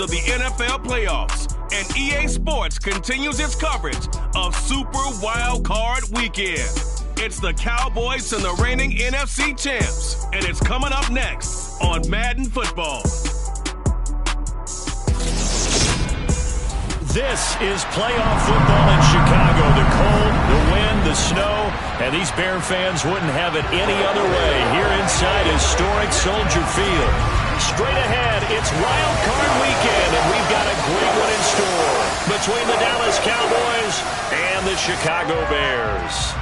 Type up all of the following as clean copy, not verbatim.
of the NFL playoffs, and EA Sports continues its coverage of Super Wild Card Weekend. It's the Cowboys and the reigning NFC champs, and it's coming up next on Madden Football. This is playoff football in Chicago. The cold, the wind, the snow, and these Bear fans wouldn't have it any other way here inside historic Soldier Field. Straight ahead, it's Wild Card Weekend, and we've got a great one in store between the Dallas Cowboys and the Chicago Bears.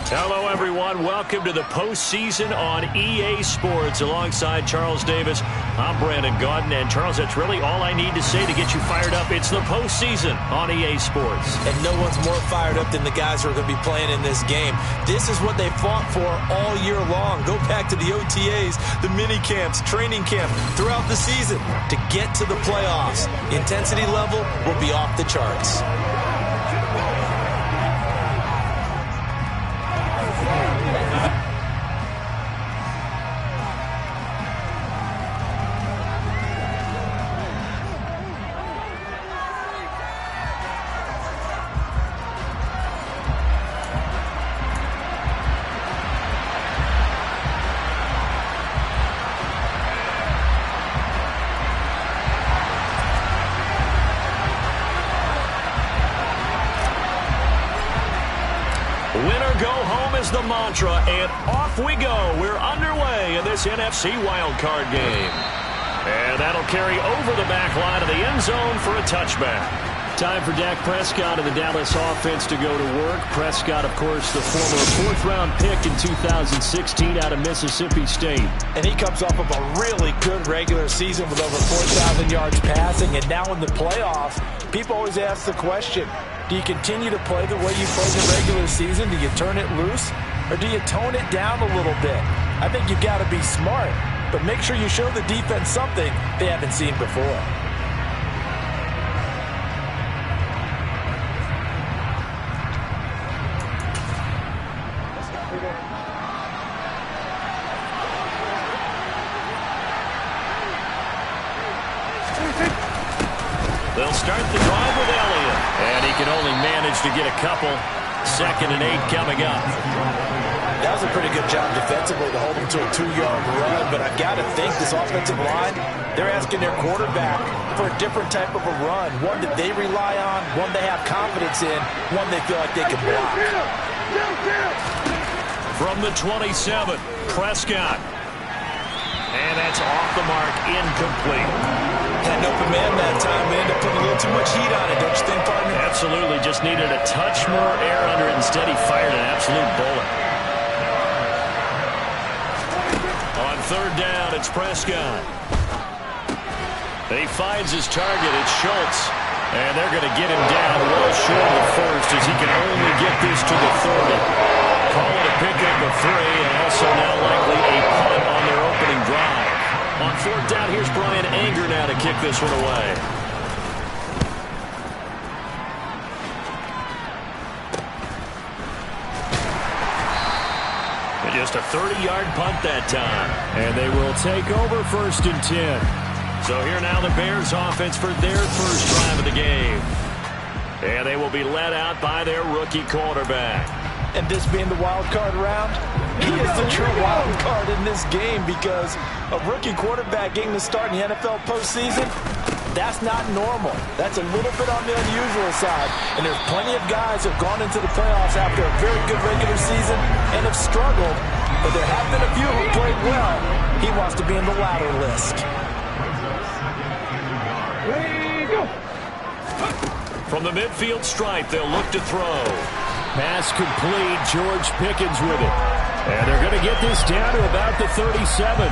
Hello, everyone. Welcome to the postseason on EA Sports. Alongside Charles Davis, I'm Brandon Gaudin. And, Charles, that's really all I need to say to get you fired up. It's the postseason on EA Sports. And no one's more fired up than the guys who are going to be playing in this game. This is what they fought for all year long. Go back to the OTAs, the mini camps, training camp, throughout the season to get to the playoffs. Intensity level will be off the charts. The mantra, and off we go. We're underway in this NFC wildcard game. And that'll carry over the back line of the end zone for a touchback. Time for Dak Prescott and the Dallas offense to go to work. Prescott, of course, the former fourth-round pick in 2016 out of Mississippi State. And he comes off of a really good regular season with over 4,000 yards passing. And now in the playoffs, people always ask the question, do you continue to play the way you played the regular season? Do you turn it loose? Or do you tone it down a little bit? I think you've got to be smart. But make sure you show the defense something they haven't seen before. They'll start the drive with Elliott. And he can only manage to get a couple. 2nd and 8 coming up. That was a pretty good job defensively to hold him to a 2-yard run, but I've got to think this offensive line, they're asking their quarterback for a different type of a run, one that they rely on, one they have confidence in, one they feel like they can block. From the 27, Prescott. And that's off the mark, incomplete. Had an open man that time. They ended up putting a little too much heat on it, don't you think, partner? Absolutely. Just needed a touch more air under it. Instead, he fired an absolute bullet. On 3rd down, it's Prescott. He finds his target. It's Schultz. And they're going to get him down well short of the first as he can only get this to the 30. Call it a pickup of 3 and also now likely a punt on their opening drive. On 4th down, here's Brian Anger now to kick this one away. And just a 30-yard punt that time. And they will take over 1st and 10. So here now the Bears offense for their first drive of the game. And they will be led out by their rookie quarterback. And this being the wild card round, he is the true wild card in this game because a rookie quarterback getting to start in the NFL postseason, that's not normal. That's a little bit on the unusual side. And there's plenty of guys who have gone into the playoffs after a very good regular season and have struggled. But there have been a few who played well. He wants to be in the latter list. From the midfield stripe, they'll look to throw. Pass complete. George Pickens with it. And they're going to get this down to about the 37.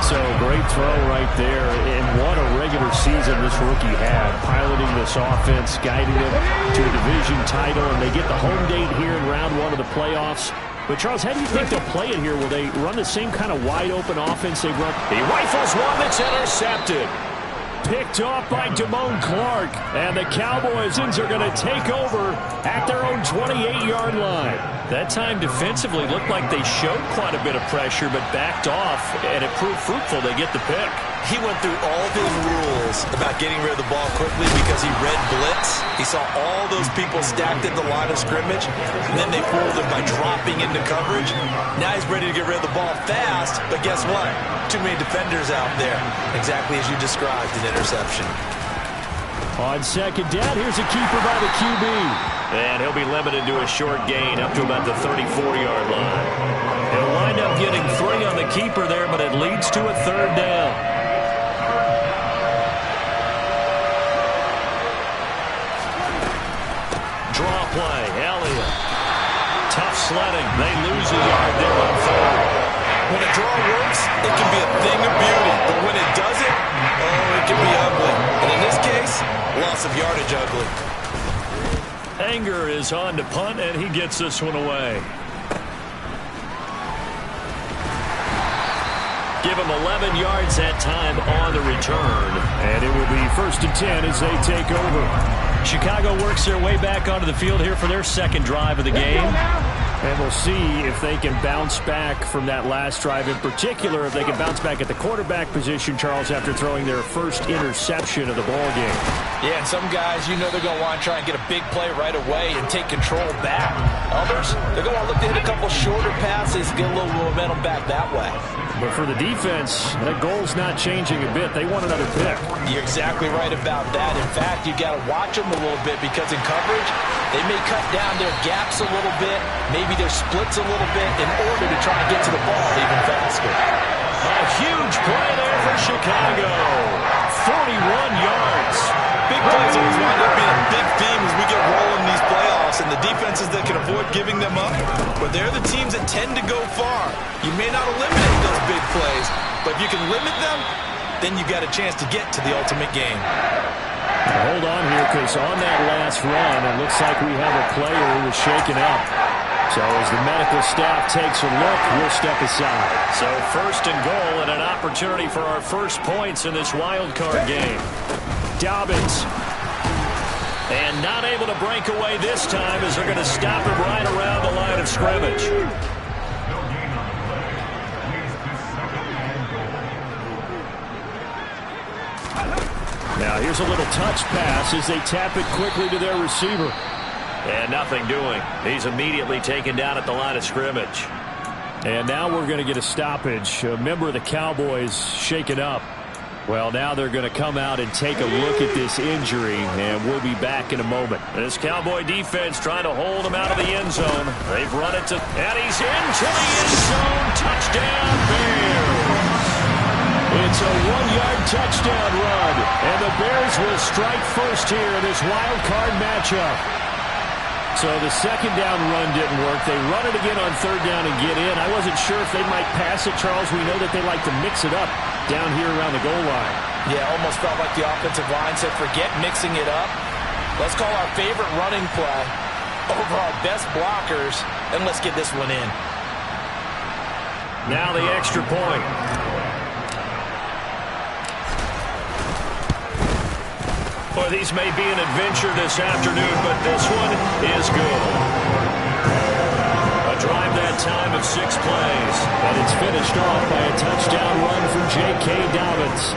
So great throw right there. And what a regular season this rookie had. Piloting this offense, guiding them to a division title. And they get the home date here in round 1 of the playoffs. But, Charles, how do you think they'll play it here? Will they run the same kind of wide-open offense they run? He rifles one that's intercepted. Picked off by Damone Clark. And the Cowboys are going to take over at their own 28-yard line. That time defensively looked like they showed quite a bit of pressure but backed off, and it proved fruitful. They get the pick. He went through all of his rules about getting rid of the ball quickly because he read blitz. He saw all those people stacked at the line of scrimmage, and then they fooled him by dropping into coverage. Now he's ready to get rid of the ball fast, but guess what? Too many defenders out there. Exactly as you described, an interception. On second down, here's a keeper by the QB. And he'll be limited to a short gain up to about the 34-yard line. He'll wind up getting 3 on the keeper there, but it leads to a third down. Draw play, Elliott. Tough sledding. They lose a yard there on third. When a draw works, it can be a thing of beauty. But when it doesn't, oh, it can be ugly. And in this case, loss of yardage ugly. Anger is on to punt, and he gets this one away. Give him 11 yards that time on the return. And it will be 1st and 10 as they take over. Chicago works their way back onto the field here for their second drive of the game. And we'll see if they can bounce back from that last drive. In particular, if they can bounce back at the quarterback position, Charles, after throwing their first interception of the ball game. Yeah, and some guys, you know they're going to want to try and get a big play right away and take control back. Others, they're going to want to look to hit a couple shorter passes, get a little momentum back that way. But for the defense, that goal's not changing a bit. They want another pick. You're exactly right about that. In fact, you got to watch them a little bit because in coverage, they may cut down their gaps a little bit, maybe their splits a little bit in order to try and get to the ball even faster. A huge play there for Chicago. 41 yards. Big plays always wind up being a big theme as we get rolling these playoffs, and the defenses that can avoid giving them up, but they're the teams that tend to go far. You may not eliminate those big plays, but if you can limit them, then you got a chance to get to the ultimate game. Hold on here, because on that last run, it looks like we have a player who was shaken up. So as the medical staff takes a look, we'll step aside. So 1st and goal and an opportunity for our first points in this wild card game. Dobbins. And not able to break away this time as they're going to stop him right around the line of scrimmage. Now here's a little touch pass as they tap it quickly to their receiver. And nothing doing. He's immediately taken down at the line of scrimmage. And now we're going to get a stoppage. A member of the Cowboys shaken up. Well, now they're going to come out and take a look at this injury, and we'll be back in a moment. This Cowboy defense trying to hold him out of the end zone. They've run it to, and he's into the end zone. Touchdown, Bears. It's a 1-yard touchdown run, and the Bears will strike first here in this wild card matchup. So the second down run didn't work. They run it again on 3rd down and get in. I wasn't sure if they might pass it, Charles. We know that they like to mix it up down here around the goal line. Yeah, almost felt like the offensive line said, forget mixing it up. Let's call our favorite running play over our best blockers, and let's get this one in. Now the extra point. Boy, these may be an adventure this afternoon, but this one is good. A drive that time of 6 plays. And it's finished off by a touchdown run from J.K. Dobbins.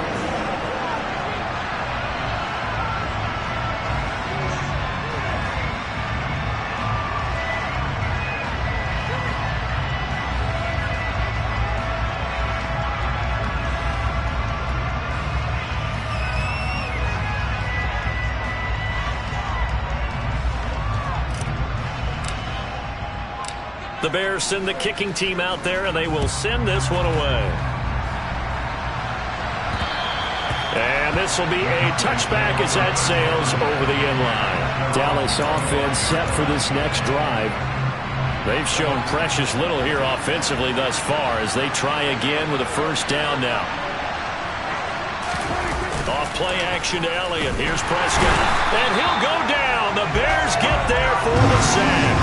The Bears send the kicking team out there, and they will send this one away. And this will be a touchback as that sails over the end line. Dallas offense set for this next drive. They've shown precious little here offensively thus far as they try again with a first down now. Off play action to Elliott. Here's Prescott. And he'll go down. The Bears get there for the sack.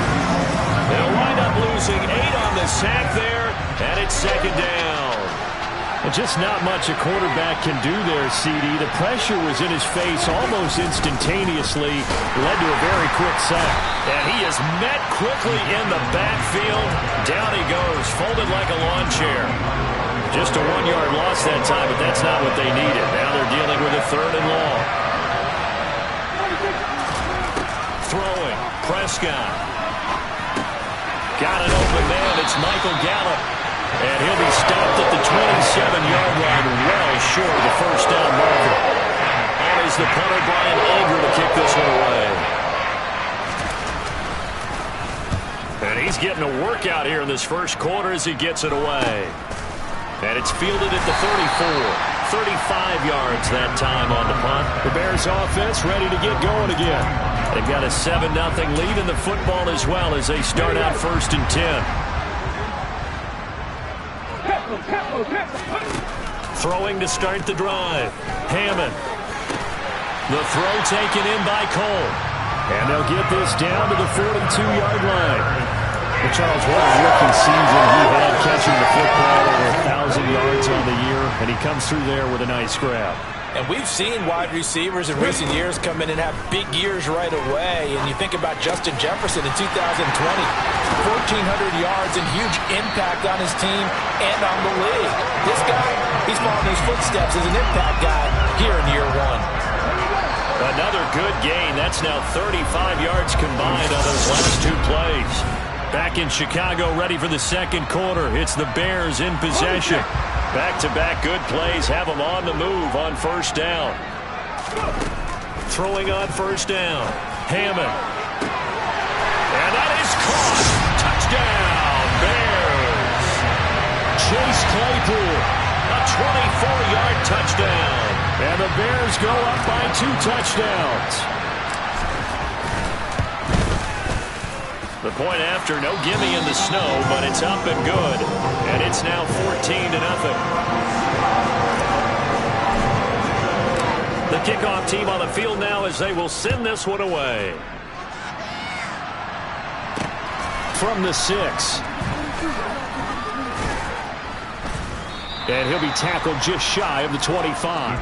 They'll wind up losing 8 on the sack there, and it's 2nd down. Just not much a quarterback can do there, CD. The pressure was in his face almost instantaneously. Led to a very quick sack. And he is met quickly in the backfield. Down he goes, folded like a lawn chair. Just a 1-yard loss that time, but that's not what they needed. Now they're dealing with a 3rd and long. Throwing, Prescott. Got an open man, it's Michael Gallup. And he'll be stopped at the 27-yard line, well short of the first down marker. On is the punter, Brian Alger, to kick this one away. And he's getting a workout here in this first quarter as he gets it away. And it's fielded at the 34. 35 yards that time on the punt. The Bears offense ready to get going again. They've got a 7-0 lead in the football as well as they start out 1st and 10. Throwing to start the drive. Hammond. The throw taken in by Cole. And they'll get this down to the 42-yard line. Well, Charles, what a rookie season he had catching the football over 1,000 yards on the year, and he comes through there with a nice grab. And we've seen wide receivers in recent years come in and have big years right away. And you think about Justin Jefferson in 2020, 1,400 yards and huge impact on his team and on the league. This guy, he's following his footsteps as an impact guy here in year 1. Another good gain. That's now 35 yards combined on those last 2 plays. Back in Chicago, ready for the second quarter. It's the Bears in possession. Back-to-back good plays have them on the move on first down. Throwing on first down. Hammond. And that is caught. Touchdown, Bears. Chase Claypool. A 24-yard touchdown. And the Bears go up by 2 touchdowns. The point after, no gimme in the snow, but it's up and good. And it's now 14-0. The kickoff team on the field now as they will send this one away. From the 6. And he'll be tackled just shy of the 25.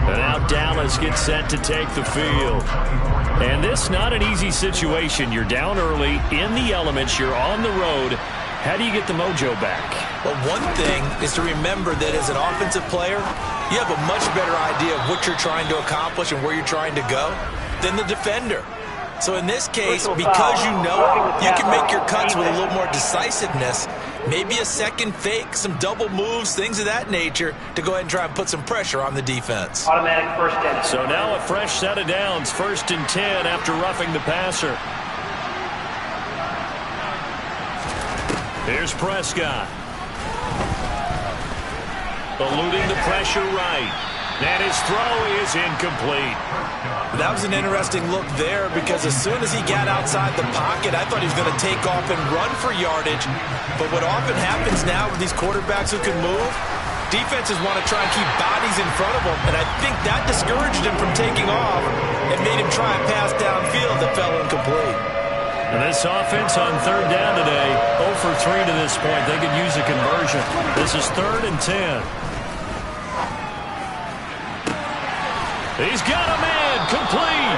And now Dallas gets set to take the field. And this not an easy situation. You're down early, in the elements, you're on the road. How do you get the mojo back? Well, one thing is to remember that as an offensive player, you have a much better idea of what you're trying to accomplish and where you're trying to go than the defender. So in this case, because you know it, you can make your cuts with a little more decisiveness. Maybe a second fake, some double moves, things of that nature to go ahead and try and put some pressure on the defense. Automatic first down. So now a fresh set of downs, 1st and 10 after roughing the passer. Here's Prescott. Eluding the pressure right. And his throw is incomplete. That was an interesting look there because as soon as he got outside the pocket, I thought he was going to take off and run for yardage. But what often happens now with these quarterbacks who can move, defenses want to try and keep bodies in front of them. And I think that discouraged him from taking off and made him try and pass downfield that fell incomplete. And this offense on 3rd down today, 0 for 3 to this point. They could use a conversion. This is 3rd and 10. He's got a man, complete.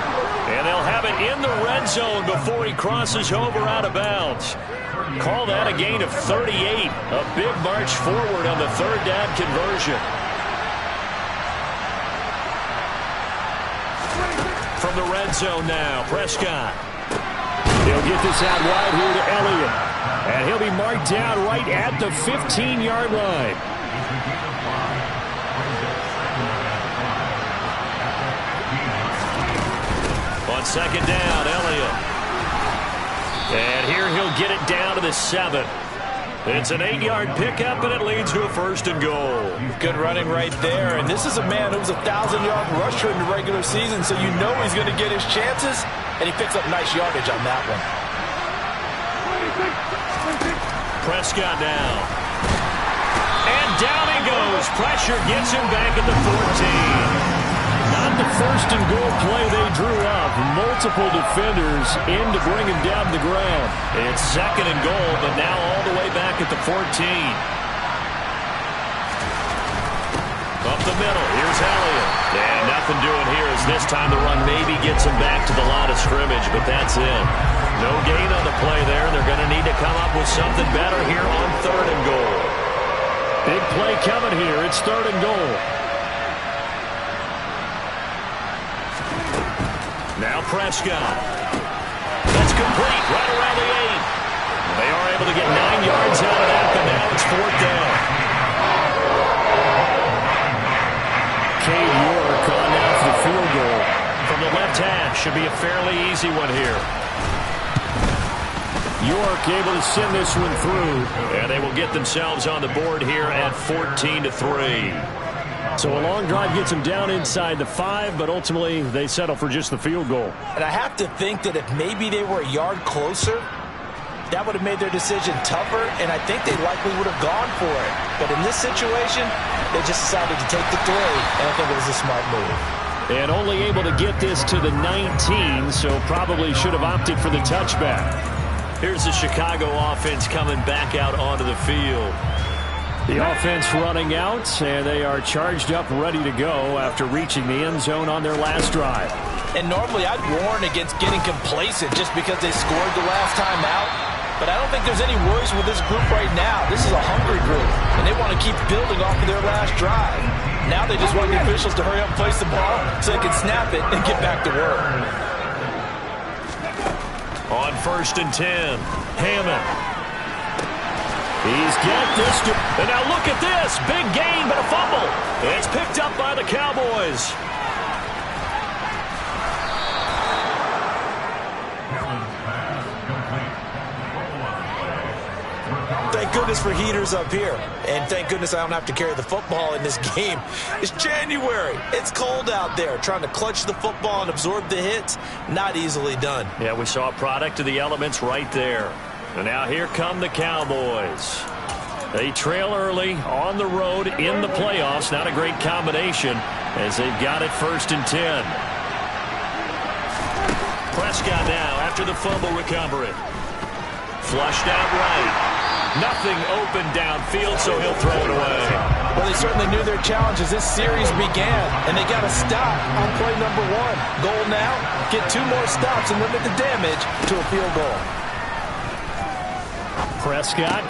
And they'll have it in the red zone before he crosses over out of bounds. Call that a gain of 38. A big march forward on the 3rd down conversion. From the red zone now, Prescott. He'll get this out wide here to Elliott. And he'll be marked down right at the 15-yard line. On 2nd down, Elliott. And here he'll get it down to the 7. It's an 8-yard pickup, and it leads to a 1st and goal. Good running right there. And this is a man who was a 1,000-yard rusher in the regular season, so you know he's going to get his chances, and he picks up nice yardage on that one. Prescott now. And down he goes. Pressure gets him back at the 14. Not the 1st and goal play they drew up. Multiple defenders in to bring him down to the ground. It's 2nd and goal, but now all the way back at the 14. the middle. Here's Elliott. And nothing doing here as this time the run maybe gets him back to the line of scrimmage, but that's it. No gain on the play there, and they're going to need to come up with something better here on 3rd and goal. Big play coming here. It's 3rd and goal. Now Prescott. That's complete right around the 8. They are able to get 9 yards out of that, but now it's 4th down. Cade York on now for the field goal. From the left hash, should be a fairly easy one here. York able to send this one through. And they will get themselves on the board here at 14-3. So a long drive gets them down inside the 5, but ultimately they settle for just the field goal. And I have to think that if maybe they were a yard closer, that would have made their decision tougher, and I think they likely would have gone for it. But in this situation, they just decided to take the 3, and I think it was a smart move. And only able to get this to the 19, so probably should have opted for the touchback. Here's the Chicago offense coming back out onto the field. The offense running out, and they are charged up, ready to go after reaching the end zone on their last drive. And normally I'd warn against getting complacent just because they scored the last time out. But I don't think there's any worries with this group right now. This is a hungry group, and they want to keep building off of their last drive. Now they just want the officials to hurry up and place the ball so they can snap it and get back to work. On 1st and 10, Hammond. He's got this to... And now look at this. Big gain, but a fumble. It's picked up by the Cowboys. Thank goodness for heaters up here. And thank goodness I don't have to carry the football in this game. It's January. It's cold out there. Trying to clutch the football and absorb the hits, not easily done. Yeah, we saw a product of the elements right there. And now here come the Cowboys. They trail early on the road in the playoffs. Not a great combination as they've got it 1st and 10. Prescott now after the fumble recovery. Flushed out right. Nothing open downfield, so he'll throw it away. Well, they certainly knew their challenge as this series began, and they got to stop on play number 1. Goal now, get 2 more stops and limit the damage to a field goal. Prescott,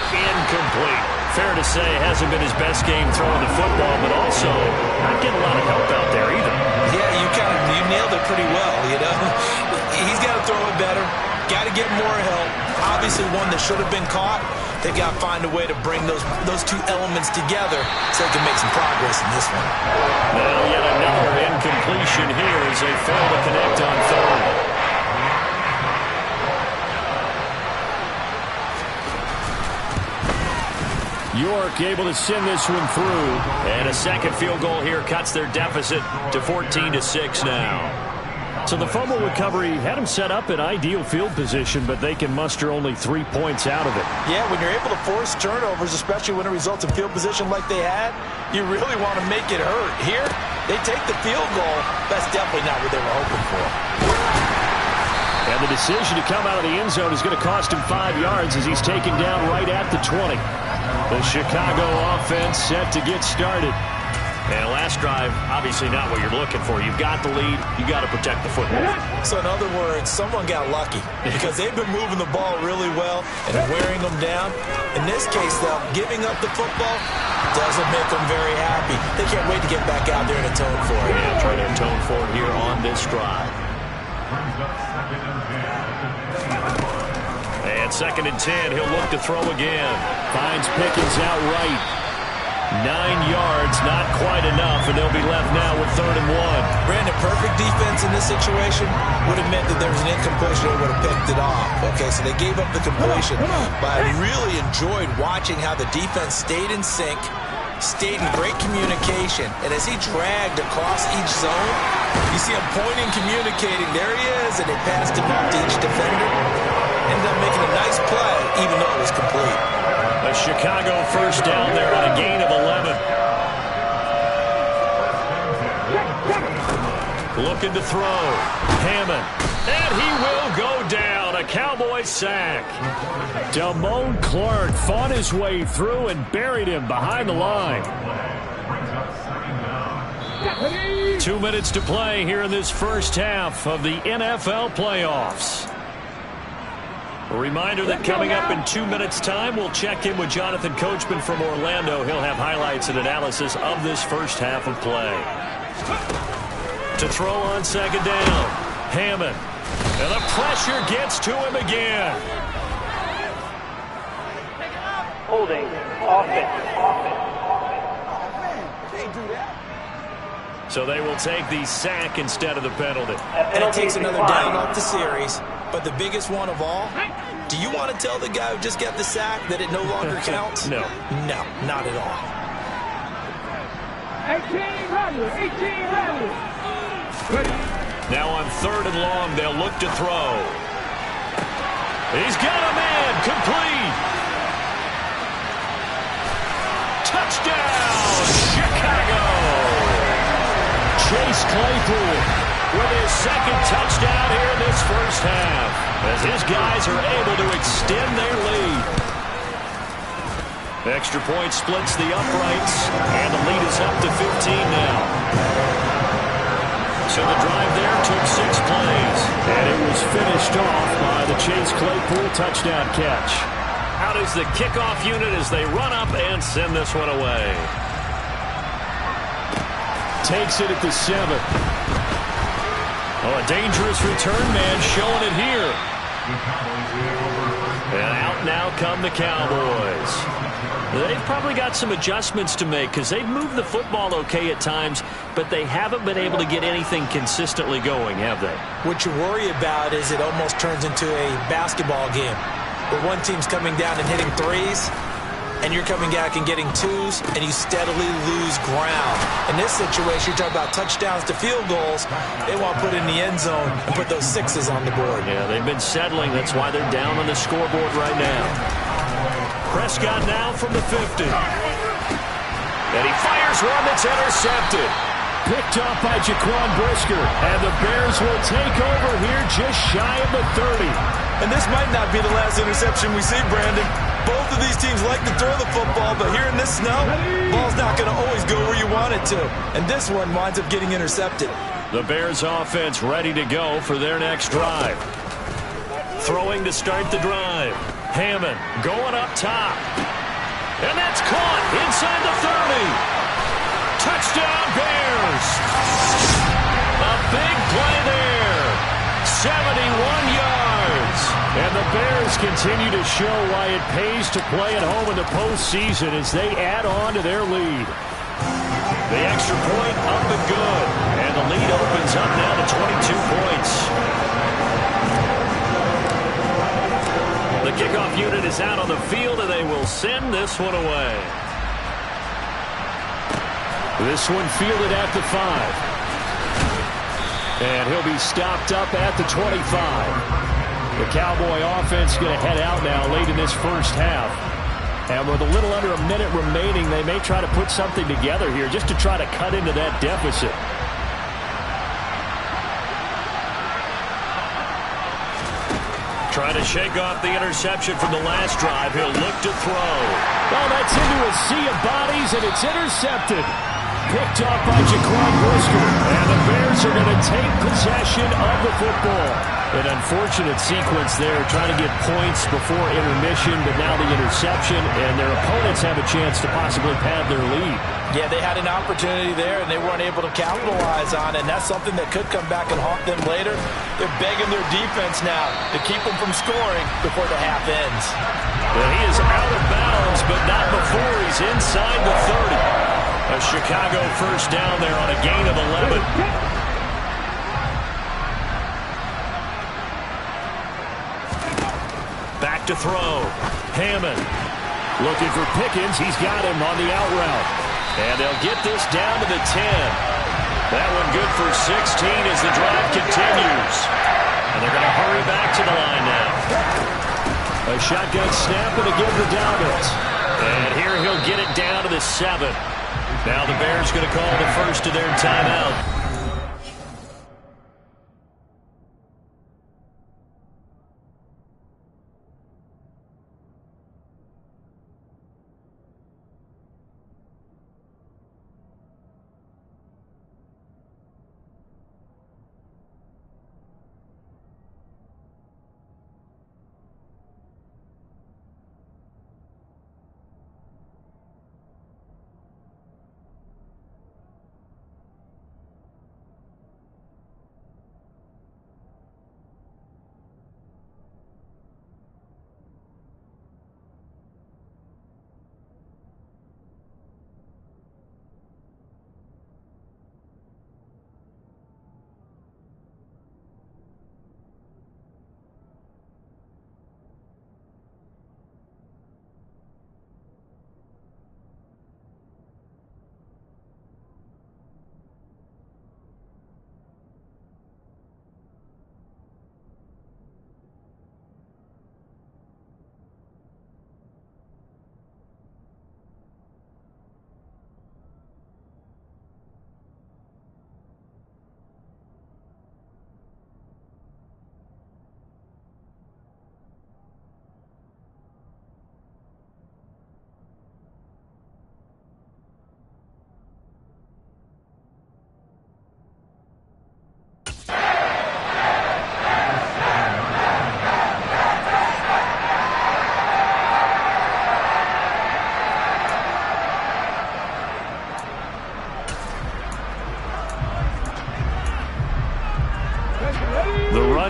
incomplete. Fair to say, hasn't been his best game throwing the football, but also not getting a lot of help out there either. Yeah, you nailed it pretty well, you know. He's got to throw it better. Got to get more help. Obviously one that should have been caught. They've got to find a way to bring those 2 elements together so they can make some progress in this one. Now yet another incompletion here as they fail to connect on 3rd. York able to send this one through. And a second field goal here cuts their deficit to 14-6 now. So the fumble recovery had them set up in ideal field position, but they can muster only 3 points out of it. Yeah, when you're able to force turnovers, especially when it results in field position like they had, you really want to make it hurt. Here, they take the field goal. That's definitely not what they were hoping for. And the decision to come out of the end zone is going to cost him 5 yards as he's taken down right at the 20. The Chicago offense set to get started. And last drive, obviously not what you're looking for. You've got the lead. You got to protect the football. So in other words, someone got lucky because they've been moving the ball really well and wearing them down. In this case, though, giving up the football doesn't make them very happy. They can't wait to get back out there and atone for it. Yeah, try to atone for it here on this drive. And 2nd and 10, he'll look to throw again. Finds Pickens out right. 9 yards, not quite enough, and they'll be left now with 3rd and 1. Brandon, perfect defense in this situation would have meant that there was an incompletion. They would have picked it off. Okay, so they gave up the completion. But I really enjoyed watching how the defense stayed in sync, stayed in great communication. And as he dragged across each zone, you see him pointing, communicating. There he is, and they passed him out to each defender. Ended up making a nice play, even though it was complete. A Chicago 1st down there on a gain of 11. Looking to throw. Hammond. And he will go down. A Cowboy sack. Damone Clark fought his way through and buried him behind the line. 2 minutes to play here in this first half of the NFL playoffs. A reminder that coming up in 2 minutes' time, we'll check in with Jonathan Coachman from Orlando. He'll have highlights and analysis of this first half of play. To throw on second down, Hammond. And the pressure gets to him again. Holding, offense. Can't do that. So they will take the sack instead of the penalty. And it takes another down off the series. But the biggest one of all, do you want to tell the guy who just got the sack that it no longer counts? No. No, not at all. 18 Now on third and long, they'll look to throw. He's got a man, complete. Touchdown, Chicago. Chase Claypool with his second touchdown here in this first half, as his guys are able to extend their lead. The extra point splits the uprights, and the lead is up to 15 now. So the drive there took 6 plays, and it was finished off by the Chase Claypool touchdown catch. Out is the kickoff unit as they run up and send this one away. Takes it at the 7. Oh, a dangerous return man showing it here. And out now come the Cowboys. They've probably got some adjustments to make because they've moved the football okay at times, but they haven't been able to get anything consistently going, have they? What you worry about is it almost turns into a basketball game where one team's coming down and hitting threes, and you're coming back and getting twos, and you steadily lose ground. In this situation, you're talking about touchdowns to field goals. They want to put it in the end zone and put those 6s on the board. Yeah, they've been settling. That's why they're down on the scoreboard right now. Prescott now from the 50. And he fires one that's intercepted. Picked off by Jaquan Brisker. And the Bears will take over here just shy of the 30. And this might not be the last interception we see, Brandon. Both of these teams like to throw the football, but here in this snow, ball's not going to always go where you want it to. And this one winds up getting intercepted. The Bears offense ready to go for their next drive. Throwing to start the drive. Hammond going up top. And that's caught inside the 30. Touchdown Bears. A big play there. 71 yards. And the Bears continue to show why it pays to play at home in the postseason as they add on to their lead. The extra point up and good. And the lead opens up now to 22 points. The kickoff unit is out on the field, and they will send this one away. This one fielded at the 5. And he'll be stopped up at the 25. The Cowboy offense going to head out now late in this first half. And with a little under a minute remaining, they may try to put something together here just to try to cut into that deficit. Trying to shake off the interception from the last drive. He'll look to throw. Oh, that's into a sea of bodies, and it's intercepted. Picked off by Jaquan Brisker. And the Bears are going to take possession of the football. An unfortunate sequence there, trying to get points before intermission, but now the interception, and their opponents have a chance to possibly pad their lead. Yeah, they had an opportunity there, and they weren't able to capitalize on it, and that's something that could come back and haunt them later. They're begging their defense now to keep them from scoring before the half ends. Well, he is out of bounds, but not before he's inside the 30. A Chicago first down there on a gain of 11. Back to throw. Hammond looking for Pickens. He's got him on the out route. And they'll get this down to the 10. That one good for 16 as the drive continues. And they're going to hurry back to the line now. A shotgun snap and a give to Dobbins. And here he'll get it down to the 7. Now the Bears going to call the first of their timeout.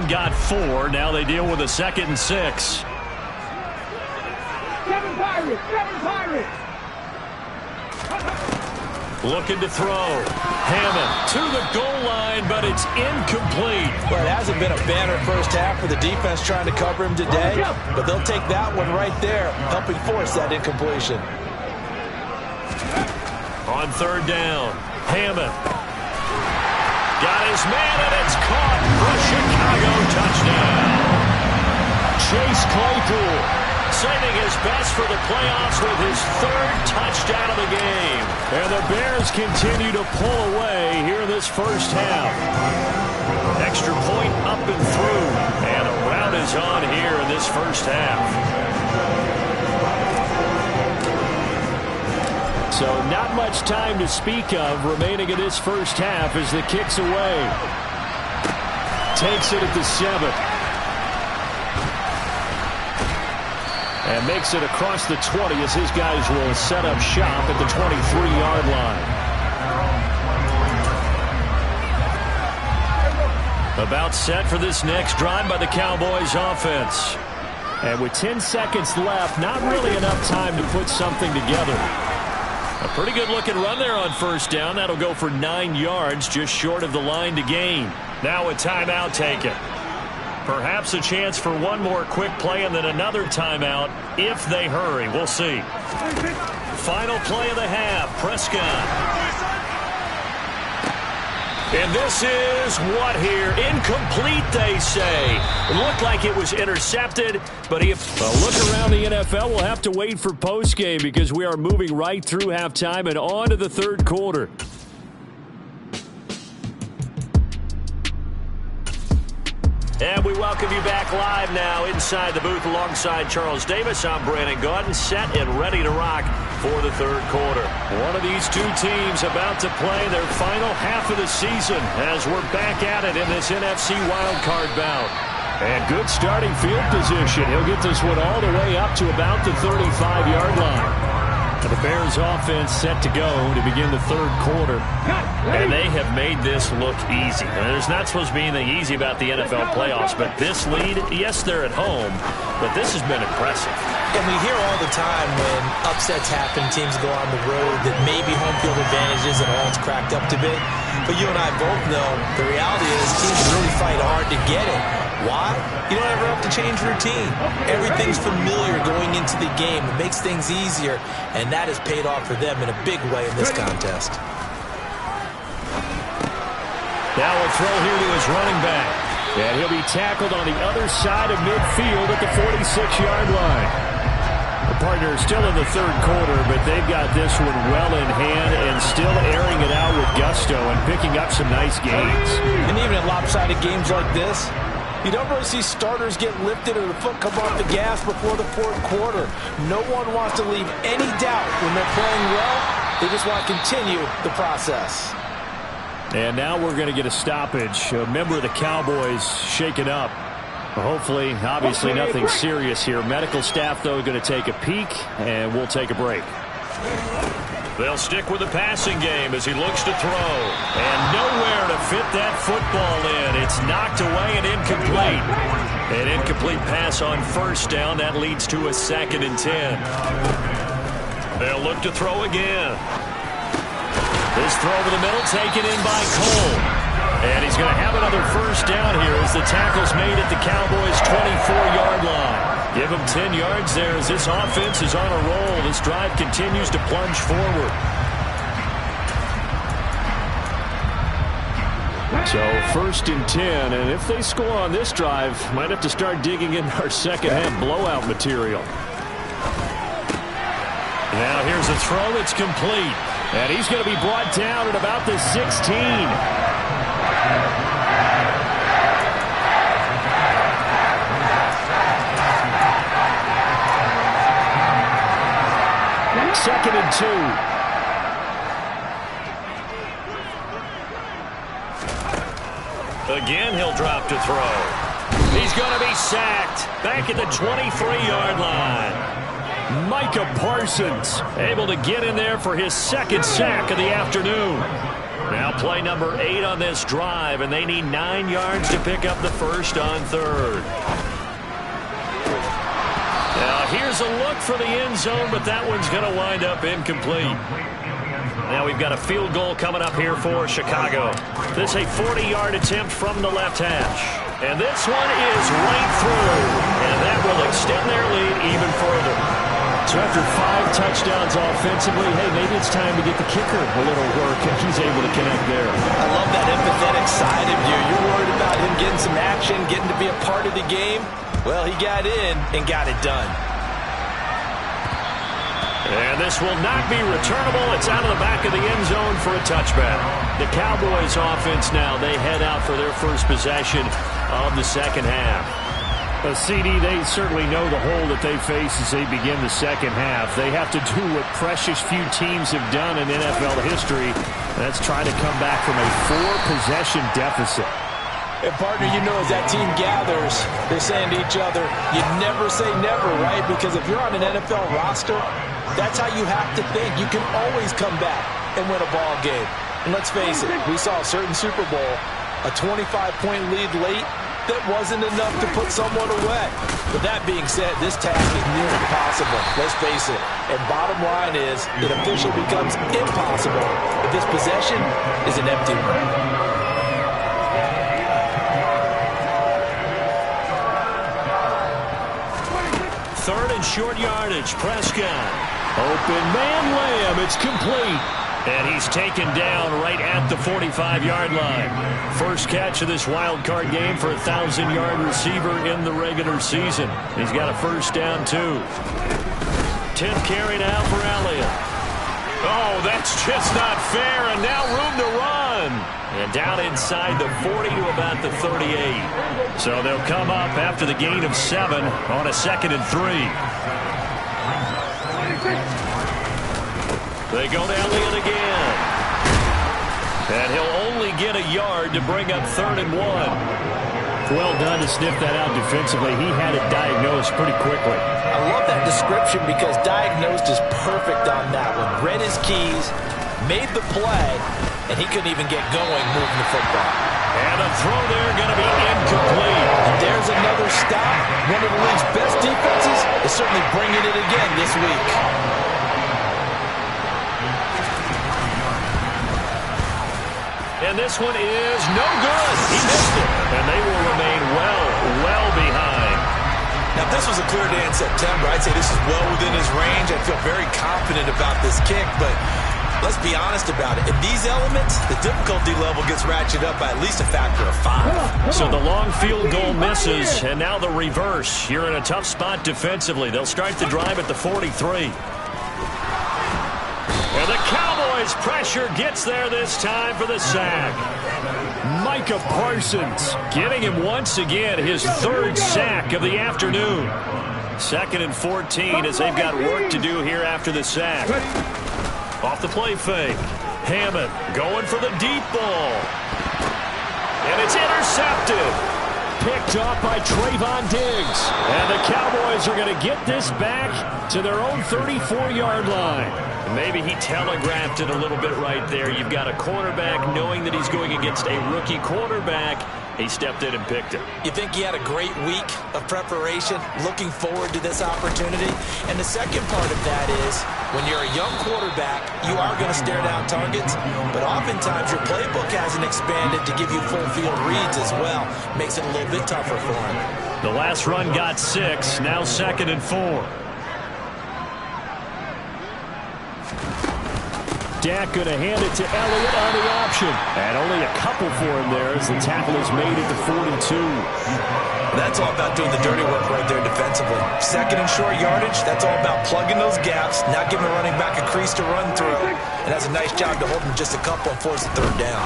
down, got 4. Now they deal with a 2nd and 6. Seven Pirates! Looking to throw. Hammond to the goal line, but it's incomplete. Well, it hasn't been a banner first half for the defense trying to cover him today, but they'll take that one right there, helping force that incompletion. On 3rd down, Hammond got his man, and it's caught for a Chicago touchdown. Chase Claypool saving his best for the playoffs with his 3rd touchdown of the game. And the Bears continue to pull away here in this first half. Extra point up and through, and a rout is on here in this first half. So not much time to speak of remaining in this first half as the kick's away. Takes it at the 7. And makes it across the 20 as his guys will set up shop at the 23-yard line. About set for this next drive by the Cowboys offense. And with 10 seconds left, not really enough time to put something together. A pretty good looking run there on 1st down. That'll go for 9 yards, just short of the line to gain. Now a timeout taken. Perhaps a chance for one more quick play and then another timeout if they hurry. We'll see. Final play of the half. Prescott. And this is what here? Incomplete, they say. It looked like it was intercepted, but if a look around the NFL, we'll have to wait for postgame because we are moving right through halftime and on to the 3rd quarter. And we welcome you back live now inside the booth alongside Charles Davis. I'm Brandon Gaudin, set and ready to rock for the 3rd quarter. One of these two teams about to play their final half of the season as we're back at it in this NFC wildcard bout. And good starting field position. He'll get this one all the way up to about the 35-yard line. The Bears offense set to go to begin the 3rd quarter. And they have made this look easy. And there's not supposed to be anything easy about the NFL playoffs, but this lead, yes, they're at home, but this has been impressive. And we hear all the time when upsets happen, teams go on the road, that maybe home field advantage isn't all it's cracked up to be. But you and I both know the reality is teams really fight hard to get it. Why? You don't ever have to change routine. Everything's familiar going into the game. It makes things easier, and that has paid off for them in a big way in this contest. Now a throw here to his running back. And he'll be tackled on the other side of midfield at the 46-yard line. The partner is still in the 3rd quarter, but they've got this one well in hand and still airing it out with gusto and picking up some nice gains. And even in lopsided games like this, you don't really see starters get lifted or the foot come off the gas before the 4th quarter. No one wants to leave any doubt when they're playing well. They just want to continue the process. And now we're going to get a stoppage. A member of the Cowboys shaken up. Hopefully, obviously nothing serious here. Medical staff, though, going to take a peek, and we'll take a break. They'll stick with the passing game as he looks to throw. And nowhere to fit that football in. It's knocked away and incomplete. An incomplete pass on 1st down. That leads to a 2nd and 10. They'll look to throw again. This throw over the middle taken in by Cole. And he's going to have another 1st down here as the tackle's made at the Cowboys' 24-yard line. Give him 10 yards there as this offense is on a roll. This drive continues to plunge forward. So 1st and 10, and if they score on this drive, might have to start digging in our second-half blowout material. Now here's a throw that's complete. And he's going to be brought down at about the 16. Second and 2. Again, he'll drop to throw. He's going to be sacked back at the 23-yard line. Micah Parsons able to get in there for his 2nd sack of the afternoon. Now play number 8 on this drive, and they need 9 yards to pick up the first on third. Now here's a look for the end zone, but that one's going to wind up incomplete. Now we've got a field goal coming up here for Chicago. This is a 40-yard attempt from the left hash. And this one is right through. And that will extend their lead even further. So after 5 touchdowns offensively, hey, maybe it's time to get the kicker a little work, and he's able to connect there. I love that empathetic side of you. You're worried about him getting some action, getting to be a part of the game. Well, he got in and got it done. And this will not be returnable. It's out of the back of the end zone for a touchback. The Cowboys offense now, they head out for their first possession of the second half. CD, they certainly know the hole that they face as they begin the second half. They have to do what precious few teams have done in NFL history. That's try to come back from a 4-possession deficit. And, partner, you know, as that team gathers, they're saying to each other, you never say never, right? Because if you're on an NFL roster, that's how you have to think. You can always come back and win a ball game. And let's face it, we saw a certain Super Bowl, a 25-point lead late, that wasn't enough to put someone away. But that being said, this task is near impossible. Let's face it. And bottom line is, it officially becomes impossible if this possession is an empty one. Third and short yardage. Prescott. Open man Lamb. It's complete. And he's taken down right at the 45-yard line. First catch of this wild card game for a 1,000-yard receiver in the regular season. He's got a first down, too. 10th carry now for Elliott. Oh, that's just not fair, and now room to run. And down inside the 40 to about the 38. So they'll come up after the gain of 7 on a 2nd and 3. They go to Elliott again. And he'll only get a yard to bring up 3rd and 1. Well done to sniff that out defensively. He had it diagnosed pretty quickly. I love that description because diagnosed is perfect on that one. Read his keys, made the play, and he couldn't even get going moving the football. And a throw there going to be incomplete. And there's another stop. One of the league's best defenses is certainly bringing it again this week. And this one is no good. He missed it. And they will remain well behind. Now, if this was a clear day in September, I'd say this is well within his range. I feel very confident about this kick, but let's be honest about it. In these elements, the difficulty level gets ratcheted up by at least a factor of 5. So the long field goal misses, and now the reverse. You're in a tough spot defensively. They'll start the drive at the 43. And the Cowboys' pressure gets there this time for the sack. Micah Parsons getting him once again, his 3rd sack of the afternoon. 2nd and 14 as they've got work to do here after the sack. Off the play fake. Hammond going for the deep ball. And it's intercepted. Picked off by Trayvon Diggs. And the Cowboys are going to get this back to their own 34-yard line. Maybe he telegraphed it a little bit right there. You've got a cornerback knowing that he's going against a rookie quarterback. He stepped in and picked it. You think he had a great week of preparation, looking forward to this opportunity? And the second part of that is, when you're a young quarterback, you are going to stare down targets, but oftentimes your playbook hasn't expanded to give you full field reads as well. Makes it a little bit tougher for him. The last run got 6, now 2nd and 4. Dak going to hand it to Elliott on the option. And only a couple for him there as the tackle is made at the 42. That's all about doing the dirty work right there defensively. 2nd and short yardage, that's all about plugging those gaps, not giving a running back a crease to run through. And that's a nice job to hold him just a couple and force the 3rd down.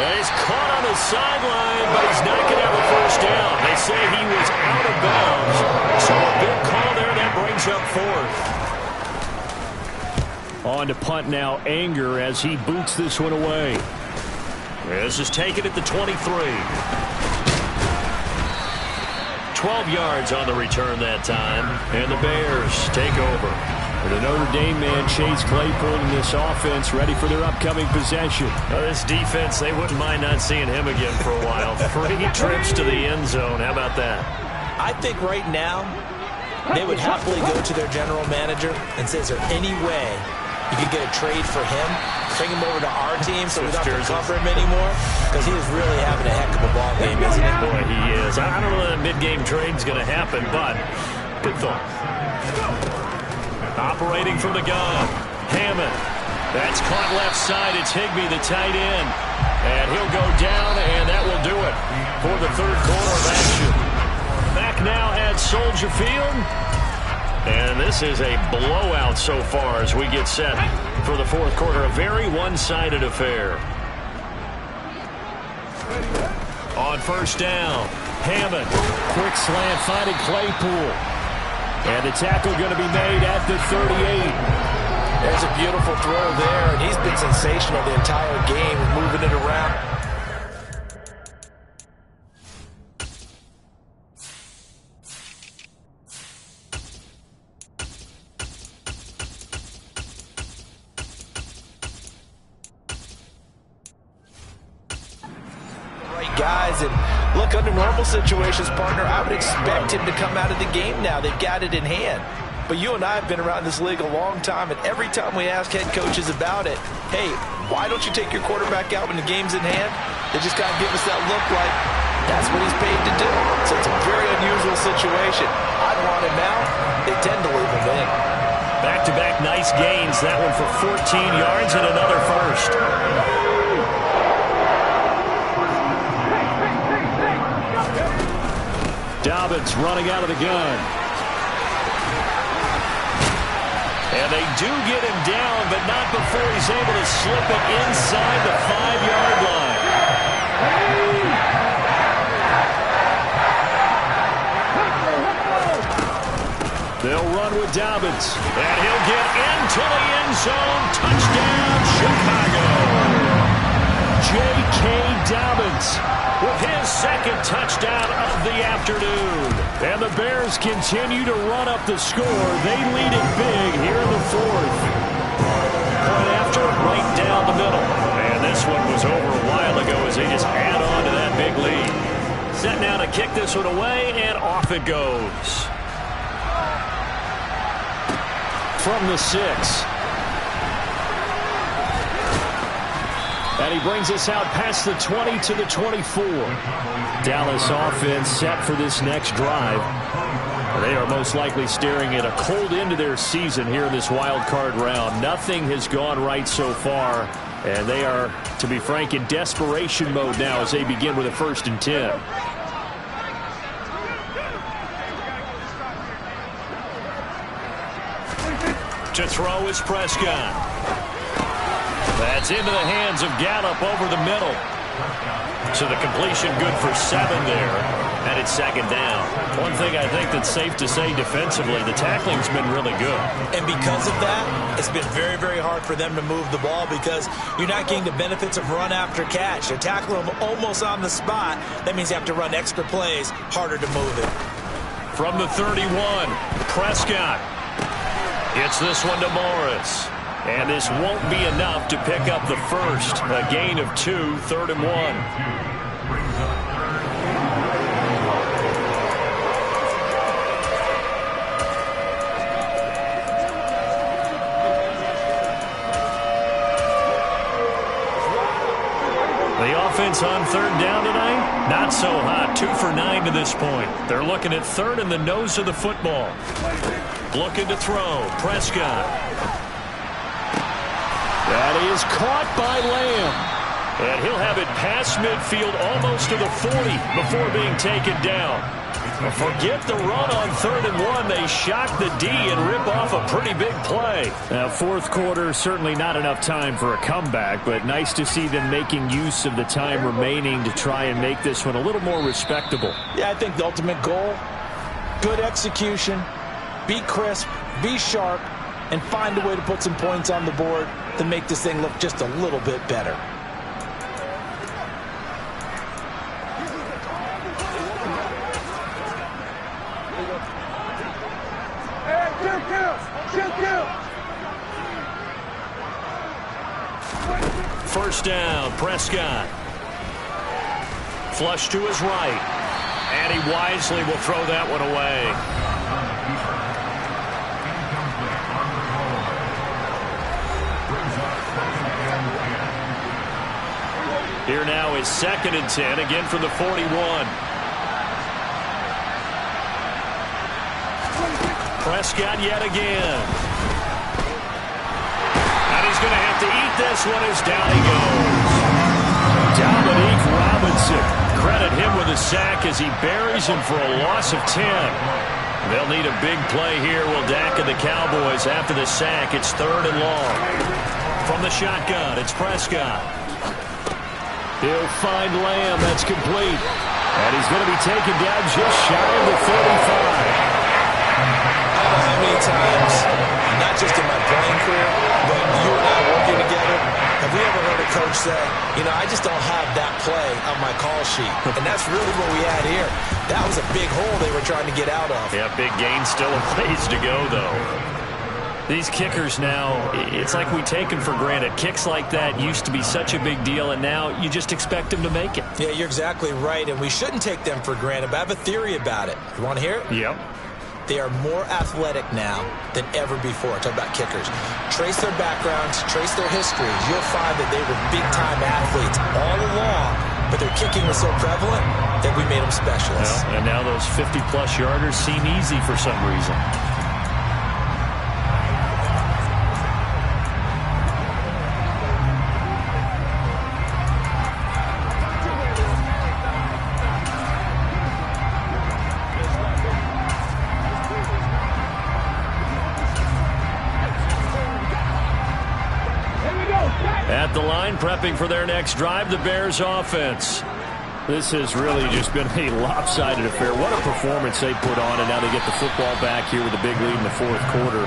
And he's caught on the sideline, but he's not going to have a first down. They say he was out of bounds. So a big call there that brings up 4th. On to punt now, Anger, as he boots this one away. This is taken at the 23. 12 yards on the return that time, and the Bears take over. The Notre Dame man, Chase Claypool, in this offense, ready for their upcoming possession. This defense, they wouldn't mind not seeing him again for a while. 3 trips to the end zone. How about that? I think right now they would happily go to their general manager and say, is there any way you could get a trade for him, bring him over to our team so we don't have to cover him anymore? Because he is really having a heck of a ball game, isn't he? Boy, he is. I don't know that a mid-game trade's going to happen, but good thought. Operating from the gun, Hammond. That's caught left side. It's Higbee, the tight end. And he'll go down, and that will do it for the third quarter of action. Back now at Soldier Field. And this is a blowout so far as we get set for the fourth quarter. A very one-sided affair. On first down, Hammond. Quick slant finding Claypool. And the tackle going to be made at the 38. There's a beautiful throw there, and he's been sensational the entire game, moving it around. Guys, and look, under normal situations, partner, I would expect him to come out of the game now. They've got it in hand. But you and I have been around this league a long time, and every time we ask head coaches about it, hey, why don't you take your quarterback out when the game's in hand? They just kind of give us that look like that's what he's paid to do. So it's a very unusual situation. I'd want him out. They tend to leave him in. Back-to-back nice gains. That one for 14 yards and another first. Dobbins running out of the gun. And they do get him down, but not before he's able to slip it inside the 5-yard line. They'll run with Dobbins. And he'll get into the end zone. Touchdown, Chicago. J.K. Dobbins with his second touchdown of the afternoon. And the Bears continue to run up the score. They lead it big here in the fourth. Point after, right down the middle. And this one was over a while ago as they just add on to that big lead. Set now to kick this one away, and off it goes. From the 6. And he brings us out past the 20 to the 24. Dallas offense set for this next drive. They are most likely staring at a cold end to their season here in this wild card round. Nothing has gone right so far, and they are, to be frank, in desperation mode now as they begin with a 1st and 10. To throw is Prescott. That's into the hands of Gallup over the middle. So the completion good for 7 there. And it's 2nd down. One thing I think that's safe to say defensively, the tackling's been really good. And because of that, it's been very, very hard for them to move the ball because you're not getting the benefits of run after catch. They're tackling them almost on the spot. That means you have to run extra plays, harder to move it. From the 31, Prescott. It's this one to Morris. And this won't be enough to pick up the first. A gain of 2, 3rd and 1. The offense on 3rd down tonight, not so hot. 2 for 9 to this point. They're looking at 3rd and the nose of the football. Looking to throw. Prescott. That is caught by Lamb. And he'll have it past midfield almost to the 40 before being taken down. Forget the run on 3rd and 1. They shock the D and rip off a pretty big play. Now, fourth quarter, certainly not enough time for a comeback, but nice to see them making use of the time remaining to try and make this one a little more respectable. Yeah, I think the ultimate goal, good execution, be crisp, be sharp, and find a way to put some points on the board to make this thing look just a little bit better. Hey, 2 kills! 2 kills! First down, Prescott. Flush to his right. And he wisely will throw that one away. Here now is 2nd and 10, again from the 41. Prescott yet again. And he's going to have to eat this one as down he goes. Dominique Robinson. Credit him with a sack as he buries him for a loss of 10. They'll need a big play here. Will Dak and the Cowboys after the sack. It's 3rd and long. From the shotgun, it's Prescott. He'll find Lamb. That's complete. And he's going to be taken down just shy of the 35. I don't know how many times, not just in my playing career, but you and I working together, have we ever heard a coach say, you know, I just don't have that play on my call sheet. And that's really what we had here. That was a big hole they were trying to get out of. Yeah, big gain, still a ways to go, though. These kickers now, it's like we take them for granted. Kicks like that used to be such a big deal, and now you just expect them to make it. Yeah, you're exactly right, and we shouldn't take them for granted, but I have a theory about it. You want to hear it? Yep. They are more athletic now than ever before. Talk about kickers. Trace their backgrounds, trace their histories. You'll find that they were big-time athletes all along, but their kicking was so prevalent that we made them specialists. Well, and now those 50-plus yarders seem easy for some reason. At the line, prepping for their next drive, the Bears offense. This has really just been a lopsided affair. What a performance they put on, and now they get the football back here with a big lead in the 4th quarter.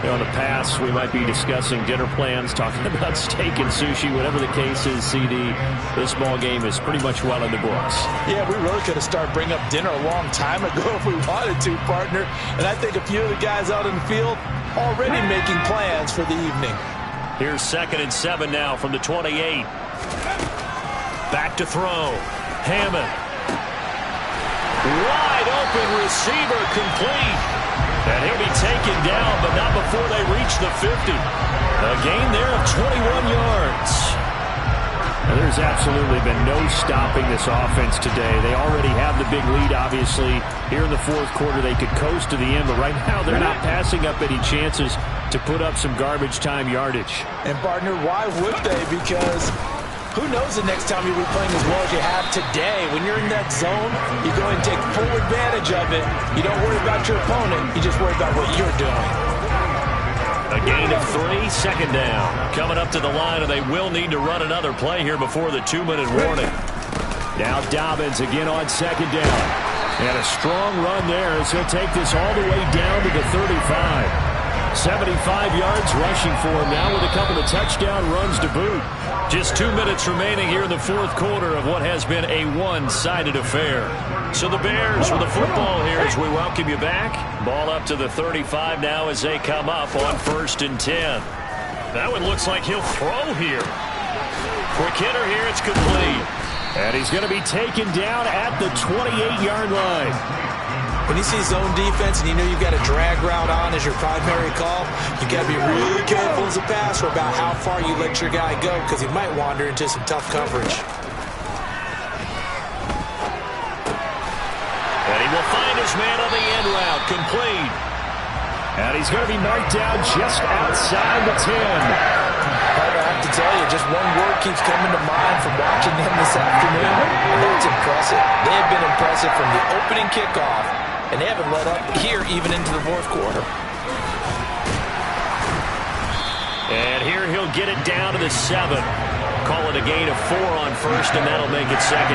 You know, in the past, we might be discussing dinner plans, talking about steak and sushi, whatever the case is, CD. This ball game is pretty much well in the books. Yeah, we really could have started bringing up dinner a long time ago if we wanted to, partner. And I think a few of the guys out in the field already making plans for the evening. Here's 2nd and 7 now from the 28. Back to throw. Hammond. Wide open receiver, complete. And he'll be taken down, but not before they reach the 50. A gain there of 21 yards. And there's absolutely been no stopping this offense today. They already have the big lead, obviously. Here in the 4th quarter, they could coast to the end, but right now they're not passing up any chances to put up some garbage time yardage. And, partner, why would they? Because who knows the next time you'll be playing as well as you have today. When you're in that zone, you go and take full advantage of it. You don't worry about your opponent. You just worry about what you're doing. A gain of 3, 2nd down. Coming up to the line, and they will need to run another play here before the 2-minute warning. Now Dobbins again on 2nd down. And a strong run there as he'll take this all the way down to the 35. 75 yards rushing for him now with a couple of touchdown runs to boot. Just 2 minutes remaining here in the 4th quarter of what has been a one-sided affair. So the Bears with the football here as we welcome you back. Ball up to the 35 now as they come up on 1st and 10. That one looks like he'll throw here. Quick hitter here, it's complete. And he's going to be taken down at the 28-yard line. When you see zone defense and you know you've got a drag route on as your primary call, you've got to be really careful as a passer about how far you let your guy go because he might wander into some tough coverage. And he will find his man on the end route, complete. And he's going to be marked down just outside the 10. I have to tell you, just one word keeps coming to mind from watching them this afternoon, and that's impressive. They have been impressive from the opening kickoff, and they haven't let up here even into the 4th quarter. And here he'll get it down to the 7. Call it a gain of 4 on 1st, and that'll make it 2nd.